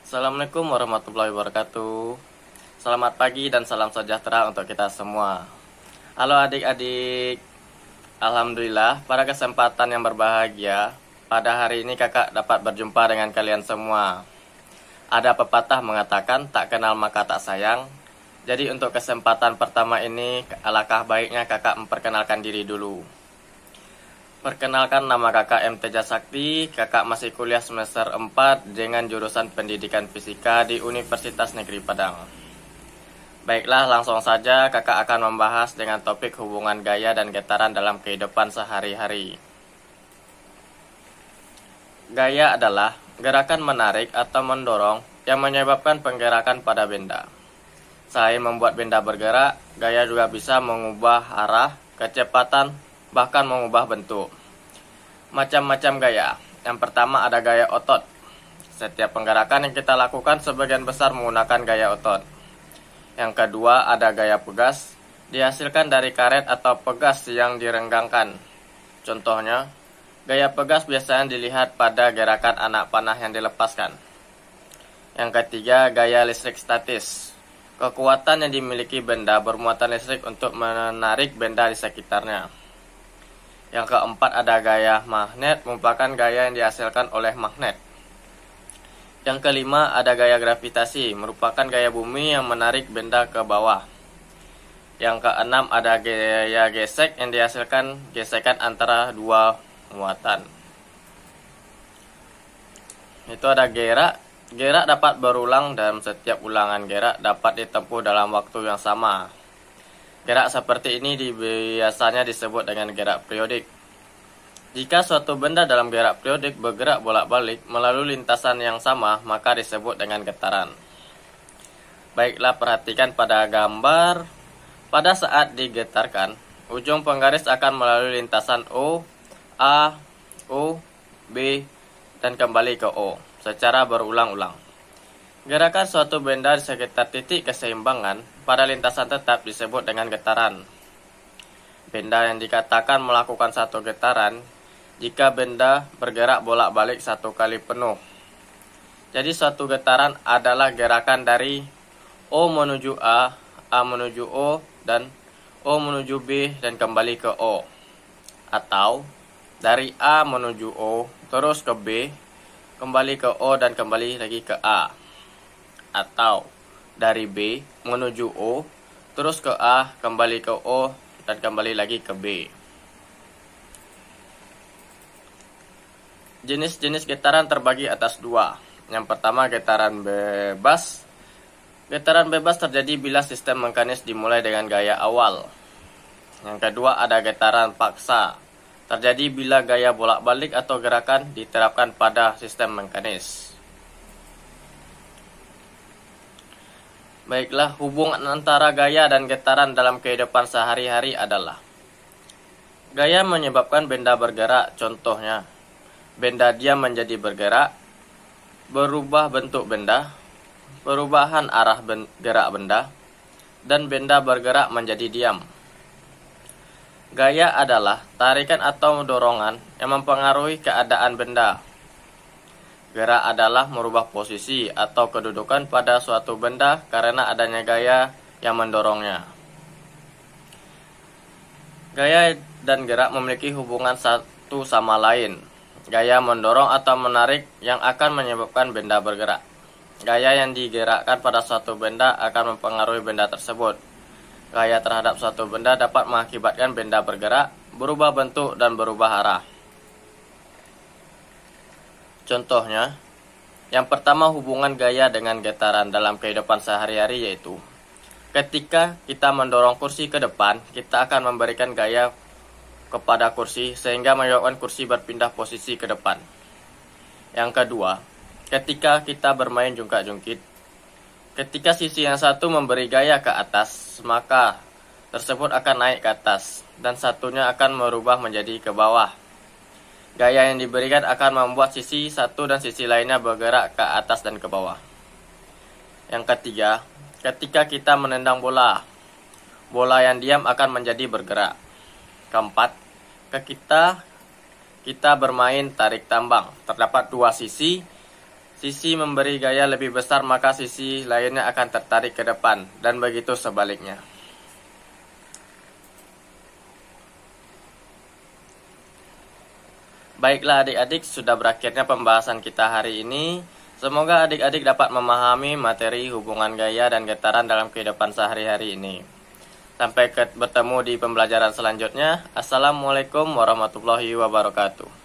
Assalamualaikum warahmatullahi wabarakatuh. Selamat pagi dan salam sejahtera untuk kita semua. Halo adik-adik. Alhamdulillah, pada kesempatan yang berbahagia, pada hari ini kakak dapat berjumpa dengan kalian semua. Ada pepatah mengatakan tak kenal maka tak sayang. Jadi untuk kesempatan pertama ini, alangkah baiknya kakak memperkenalkan diri dulu. Perkenalkan, nama kakak M. Teja Sakti. Kakak masih kuliah semester 4 dengan jurusan pendidikan fisika di Universitas Negeri Padang. Baiklah, langsung saja kakak akan membahas dengan topik hubungan gaya dan getaran dalam kehidupan sehari-hari. Gaya adalah gerakan menarik atau mendorong yang menyebabkan penggerakan pada benda. Selain membuat benda bergerak, gaya juga bisa mengubah arah, kecepatan, bahkan mengubah bentuk. Macam-macam gaya. Yang pertama ada gaya otot. Setiap penggerakan yang kita lakukan sebagian besar menggunakan gaya otot. Yang kedua ada gaya pegas. Dihasilkan dari karet atau pegas yang direnggangkan. Contohnya, gaya pegas biasanya dilihat pada gerakan anak panah yang dilepaskan. Yang ketiga gaya listrik statis. Kekuatan yang dimiliki benda bermuatan listrik untuk menarik benda di sekitarnya. Yang keempat ada gaya magnet, merupakan gaya yang dihasilkan oleh magnet. Yang kelima ada gaya gravitasi, merupakan gaya bumi yang menarik benda ke bawah. Yang keenam ada gaya gesek yang dihasilkan gesekan antara dua muatan. Itu ada gerak. Gerak dapat berulang dan setiap ulangan gerak dapat ditempuh dalam waktu yang sama. Gerak seperti ini biasanya disebut dengan gerak periodik. Jika suatu benda dalam gerak periodik bergerak bolak-balik melalui lintasan yang sama, maka disebut dengan getaran. Baiklah, perhatikan pada gambar. Pada saat digetarkan, ujung penggaris akan melalui lintasan O, A, O, B, dan kembali ke O secara berulang-ulang. Gerakan suatu benda di sekitar titik keseimbangan pada lintasan tetap disebut dengan getaran. Benda yang dikatakan melakukan satu getaran jika benda bergerak bolak-balik satu kali penuh. Jadi suatu getaran adalah gerakan dari O menuju A, A menuju O, dan O menuju B dan kembali ke O. Atau dari A menuju O, terus ke B, kembali ke O dan kembali lagi ke A. Atau dari B menuju O, terus ke A, kembali ke O, dan kembali lagi ke B. Jenis-jenis getaran terbagi atas dua. Yang pertama getaran bebas. Getaran bebas terjadi bila sistem mekanis dimulai dengan gaya awal. Yang kedua ada getaran paksa. Terjadi bila gaya bolak-balik atau gerakan diterapkan pada sistem mekanis. Baiklah, hubungan antara gaya dan getaran dalam kehidupan sehari-hari adalah gaya menyebabkan benda bergerak, contohnya benda diam menjadi bergerak, berubah bentuk benda, perubahan arah gerak benda, dan benda bergerak menjadi diam. Gaya adalah tarikan atau dorongan yang mempengaruhi keadaan benda. Gerak adalah merubah posisi atau kedudukan pada suatu benda karena adanya gaya yang mendorongnya. Gaya dan gerak memiliki hubungan satu sama lain. Gaya mendorong atau menarik yang akan menyebabkan benda bergerak. Gaya yang digerakkan pada suatu benda akan mempengaruhi benda tersebut. Gaya terhadap suatu benda dapat mengakibatkan benda bergerak, berubah bentuk, dan berubah arah. Contohnya, yang pertama hubungan gaya dengan getaran dalam kehidupan sehari-hari yaitu ketika kita mendorong kursi ke depan, kita akan memberikan gaya kepada kursi sehingga menyebabkan kursi berpindah posisi ke depan. Yang kedua, ketika kita bermain jungkat-jungkit, ketika sisi yang satu memberi gaya ke atas, maka tersebut akan naik ke atas dan satunya akan merubah menjadi ke bawah. Gaya yang diberikan akan membuat sisi satu dan sisi lainnya bergerak ke atas dan ke bawah. Yang ketiga, ketika kita menendang bola, bola yang diam akan menjadi bergerak. Keempat, ketika kita bermain tarik tambang, terdapat dua sisi sisi memberi gaya lebih besar, maka sisi lainnya akan tertarik ke depan, dan begitu sebaliknya. Baiklah adik-adik, sudah berakhirnya pembahasan kita hari ini. Semoga adik-adik dapat memahami materi hubungan gaya dan getaran dalam kehidupan sehari-hari ini. Sampai bertemu di pembelajaran selanjutnya. Assalamualaikum warahmatullahi wabarakatuh.